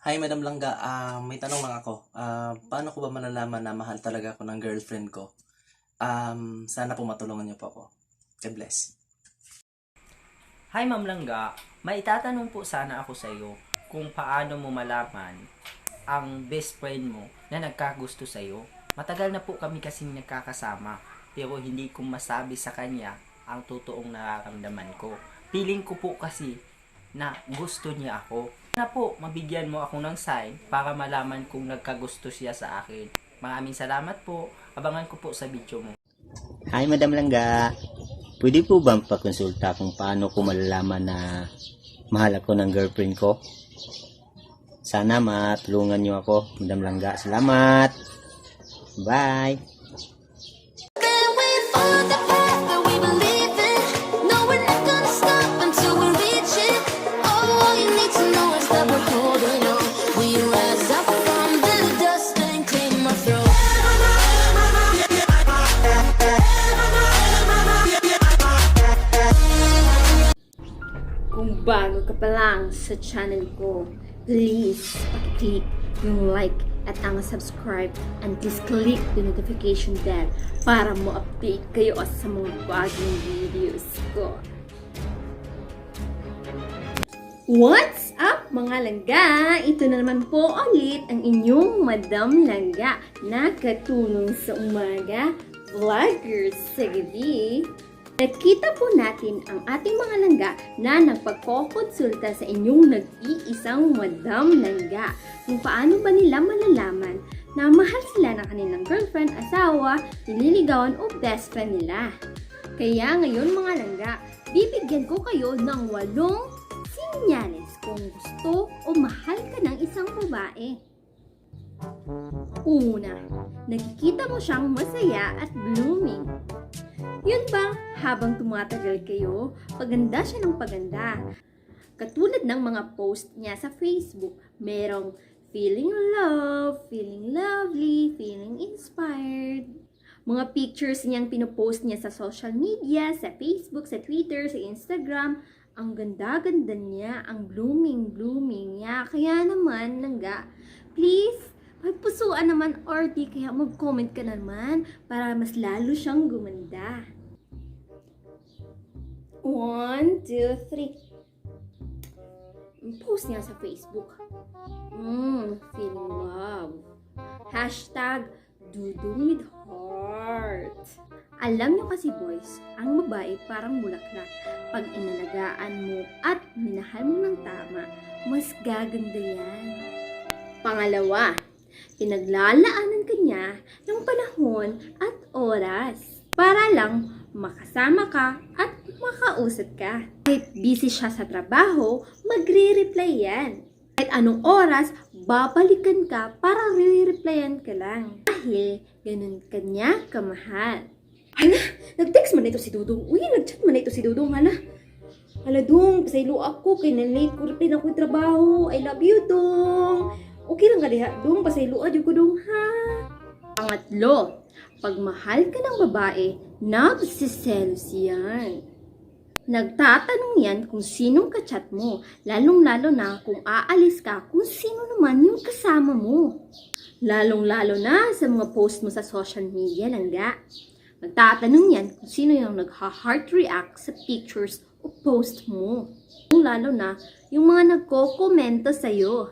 Hi, Madam Langga. May tanong lang ako. Paano ko ba malalaman na mahal talaga ako ng girlfriend ko? Sana po matulungan niyo po ako. God bless. Hi Ma'am Langga, may itatanong po sana ako sa iyo kung paano mo malaman ang best friend mo na nagkagusto sa iyo. Matagal na po kami kasing nagkakasama pero hindi ko masabi sa kanya ang totoong nararamdaman ko. Feeling ko po kasi na gusto niya ako. Na po, mabigyan mo ako ng sign para malaman kung nagkagusto siya sa akin. Maraming salamat po. Abangan ko po sa video mo. Hi, Madam Langga. Pwede po bang pakonsulta kung paano ko malalaman na mahal ako ng girlfriend ko? Sana matulungan niyo ako, Madam Langga. Salamat! Bye! Kung bago ka pa lang sa channel ko, please click yung like at ang subscribe and please click the notification bell para mo-update kayo sa mga bagong videos ko. What's up mga langga? Ito na naman po ulit ang inyong Madam Langga na katulong sa umaga, vloggers sa gabi. Nakita po natin ang ating mga langga na nagpagkokonsulta sa inyong nag-iisang Madam Langga kung paano ba nila malalaman na mahal sila ng kanilang girlfriend, asawa, nililigawan o best friend nila. Kaya ngayon mga langga, bibigyan ko kayo ng 8 sinyales kung gusto o mahal ka ng isang babae. Una, nakikita mo siyang masaya at blooming. Yun ba, habang tumatagal kayo, paganda siya ng paganda. Katulad ng mga post niya sa Facebook, merong feeling love, feeling lovely, feeling inspired. Mga pictures niyang pinopost niya sa social media, sa Facebook, sa Twitter, sa Instagram. Ang ganda-ganda niya, ang blooming niya. Kaya naman, langga, please, pagpusuan naman or di kaya mag-comment ka naman para mas lalo siyang gumanda. 1, 2, 3. Post niya sa Facebook. Feeling love. Hashtag dudong with heart. Alam niyo kasi boys, ang babae parang bulaklak. Pag inalagaan mo at minahal mo ng tama, mas gaganda yan. Pangalawa, pinaglalaanan ka niya ng panahon at oras para lang makasama ka at makausap ka. Kahit busy siya sa trabaho, magre-reply yan. Kahit anong oras, babalikan ka para re-replyan ka lang. Dahil ganun ka niya kamahal. Hala, nag-text man ito si Dudong. Uy, nag-chat man ito si Dudong. Hala Dong, pasaylo ako. Kay na-late ko rin ako yung trabaho. I love you, Dong. Okay lang ka diha, Dong. Pasaylo adyo ko, Dong, ha? Pangatlo, pag mahal ka ng babae, nagsiselos yan. Nagtatanong yan kung sinong kachat mo. Lalong-lalo na kung aalis ka, kung sino naman yung kasama mo. Lalong-lalo na sa mga post mo sa social media, langga. Nagtatanong yan kung sino yung nagha-heart react sa pictures o post mo. Lalo na yung mga nagko-komento sa'yo.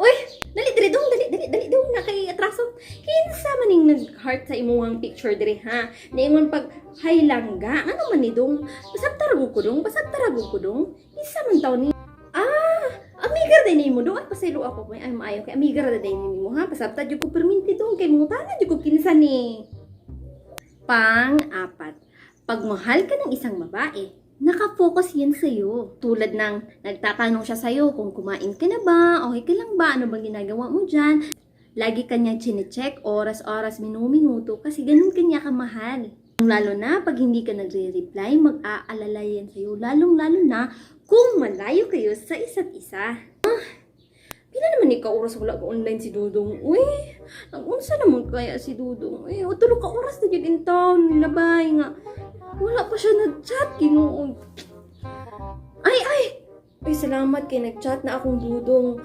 Uy! Dali dong na kay atraso. Kinsa man ning nag-heart sa imuhang picture diri ha. Naingon pag hay langga. Ano man ni dong? Basab tarago ko dong. Isa man taw ni. Amigar din mo dong. Ay pasaylo ako may maayo kay amigar din mo ha. Basab ta jud ko perminti dong kay mga tanan jud ko kinsa ni. Pang-apat, pag mahal ka ng isang babae, nakafocus yan sa'yo. Tulad ng nagtatanong siya sa'yo kung kumain ka na ba, okay ka lang ba, ano bang ginagawa mo dyan. Lagi kanya chine-check, oras-oras, minuto kasi ganun kanya kamahal. Lalo na pag hindi ka nagre-reply, mag-aalala yan sa'yo. Lalong-lalo na kung malayo kayo sa isa't isa. Pila naman ikaw oras wala ka online si Dudong. Uy, nag-unsa naman kaya si Dudong. Uy, tulo ka oras na dyan in town. Nilabay nga. Wala pa siya nag-chat. Kinuog. Ay, salamat kay nag-chat na akong Dudong.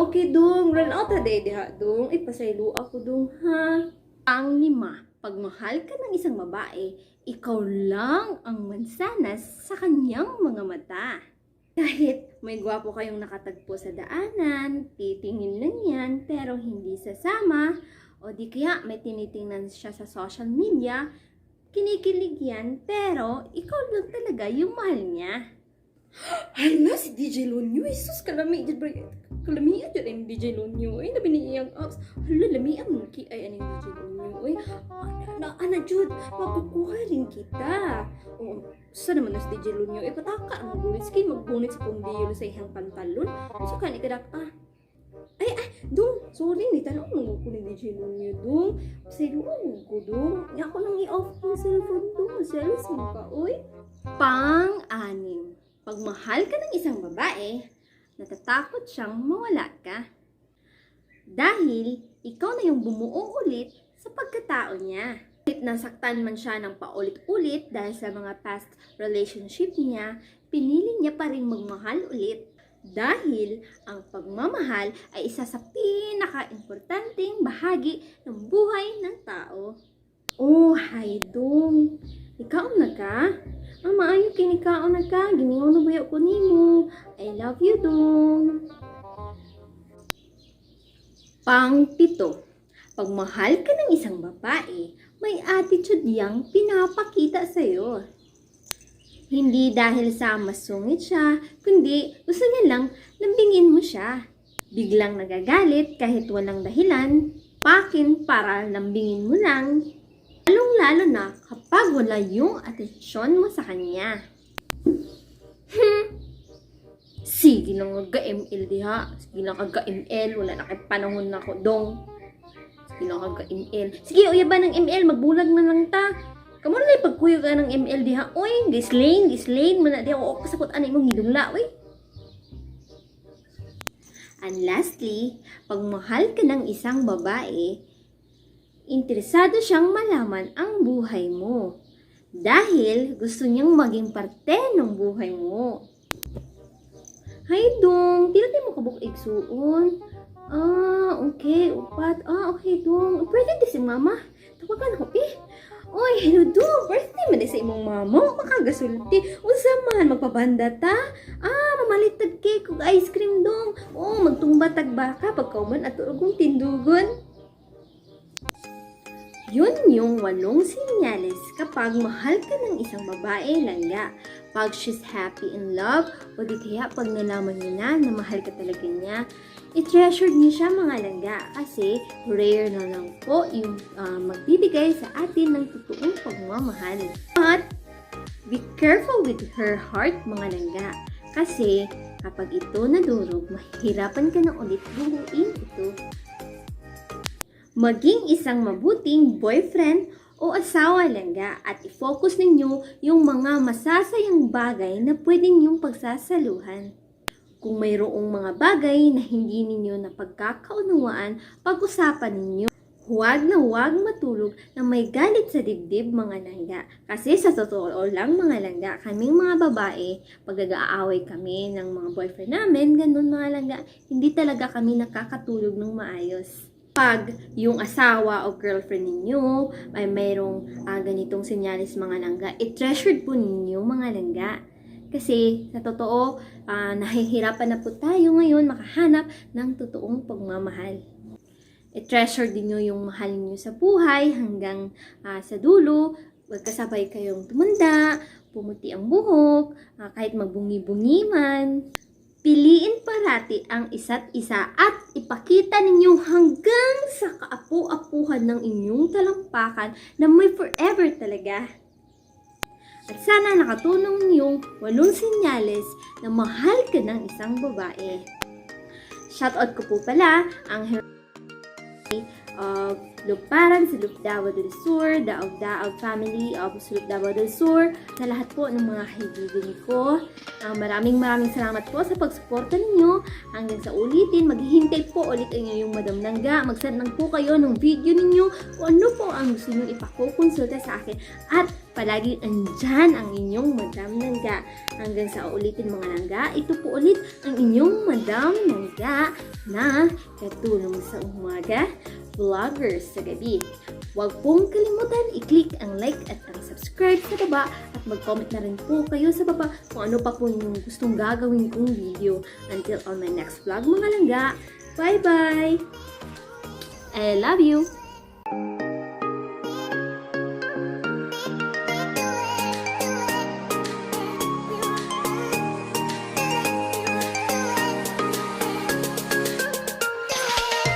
Okay dong. Run out na day diha dong. Ipasaylo ako dong ha. Ang 5, pag mahal ka ng isang babae, ikaw lang ang mansanas sa kanyang mga mata. Kahit may gwapo kayong nakatagpo sa daanan, titingin lang yan pero hindi sasama, o di kaya may tinitingnan siya sa social media, kinikilig yan pero ikaw lang talaga yung mahal niya. Hala, si DJ Lonyo. Jesus, kalami dyan, bro. Kalami dyan ang DJ Lonyo. Ay, nabi niya iyang apps. Hala, lami ang ki ay ang DJ Lonyo. Ay, ana, Jud, makukuha rin kita. O, saan naman na si DJ Lonyo? Eh, pataka ang magbunit. Sige, magbunit sa pundilo sa ihang pantalon. So, kan ikadak, Ay, dong, sorry, ni tanong nung ko ni DJ Lonyo, dong. Siluan ko, dong. Nga ako nang i-off yung cellphone, dong. Selos mo ka, oy. Pang-6. Pag mahal ka ng isang babae, natatakot siyang mawala ka. Dahil ikaw na yung bumuo ulit sa pagkatao niya. Kahit nasaktan man siya ng paulit-ulit dahil sa mga past relationship niya, pinili niya pa rin magmahal ulit. Dahil ang pagmamahal ay isa sa pinaka-importanteng bahagi ng buhay ng tao. Oh, hi dong. Ikaw na ka? Ang maayo kinikaon na ka. Giningaw na buyo ko nimo. I love you dong. Pang-7. Pag mahal ka ng isang babae, may attitude yang pinapakita sa'yo. Hindi dahil sa masungit siya, kundi gusto niya lang lambingin mo siya. Biglang nagagalit kahit walang dahilan, pakin para lambingin mo lang. Lalong-lalo na kapag wala yung atensyon mo sa kanya. Sige lang mag-ML diha. Sige lang mag-ML. Wala na kay panahon na ko dong. Sige lang mag-ML. Sige, uya ba ng ML? Magbulag na lang ta. Kamu na pagkuyo ka ng ML diha. Uy, gislain mo na diha. O, kasakot anay mong hidungla, uy. And lastly, pag mahal ka ng isang babae, interesado siyang malaman ang buhay mo. Dahil gusto niyang maging parte ng buhay mo. Hay dong, pila di mo kabuk igsuon. Okay, upat. Okay dong. Pwede di si mama. Tawagan ako, Oy, hello dong. Birthday man di sa imong mama. Makagasulti. Unsa man, magpabanda ta? Mamalitag cake ug ice cream dong. Magtumbatag baka pagkauman at urugong tindugon. Yun yung 8 senyales kapag mahal ka ng isang babae langga. Pag she's happy in love, o di kaya pag nalaman niya na mahal ka talaga niya, i-treasure niya siya mga langga. Kasi rare na lang po yung magbibigay sa atin ng totoong pagmamahal. But, be careful with her heart mga langga. Kasi kapag ito nadurog, mahirapan ka na ulit buuin ito. Maging isang mabuting boyfriend o asawa langga at i-focus ninyo yung mga masasayang bagay na pwede ninyong pagsasaluhan. Kung mayroong mga bagay na hindi ninyo napagkakaunawaan, pag-usapan ninyo. Huwag na huwag matulog na may galit sa dibdib mga langga. Kasi sa totoo lang mga langga, kaming mga babae, pag nag-aaway kami ng mga boyfriend namin, ganun mga langga, hindi talaga kami nakakatulog ng maayos. Pag yung asawa o girlfriend ninyo ay mayroong ganitong senyalis mga langga, i-treasured po ninyo mga langga. Kasi sa totoo, nahihirapan na po tayo ngayon makahanap ng totoong pagmamahal. I-treasure din nyo yung mahal niyo sa buhay hanggang sa dulo. Magkasabay kayong tumanda, pumuti ang buhok, kahit magbungi-bungi man. Piliin parati ang isa't isa at ipakita ninyo hanggang sa kaapu-apuhan ng inyong talampakan na may forever talaga. At sana nakatulong yung 8 senyales na mahal ka ng isang babae. Shoutout ko po pala ang Luparan sa Lufdao del Sur, Daog family of Lufdao del Sur, sa lahat po ng mga kaibigan ko. Maraming salamat po sa pagsuporta ninyo. Hanggang sa ulitin, maghihintay po ulit ang inyong Madam Langga. Mag-send lang po kayo ng video ninyo kung ano po ang gusto nyo ipakukonsulta sa akin. At palaging andyan ang inyong Madam Langga. Hanggang sa ulitin mga langga, ito po ulit ang inyong Madam Langga na katulong sa umaga, vloggers sa gabi. Huwag pong kalimutan i-click ang like at ang subscribe sa baba at mag-comment na rin po kayo sa baba kung ano pa po yung gustong gagawin kong video. Until on my next vlog mga langga, bye-bye! I love you!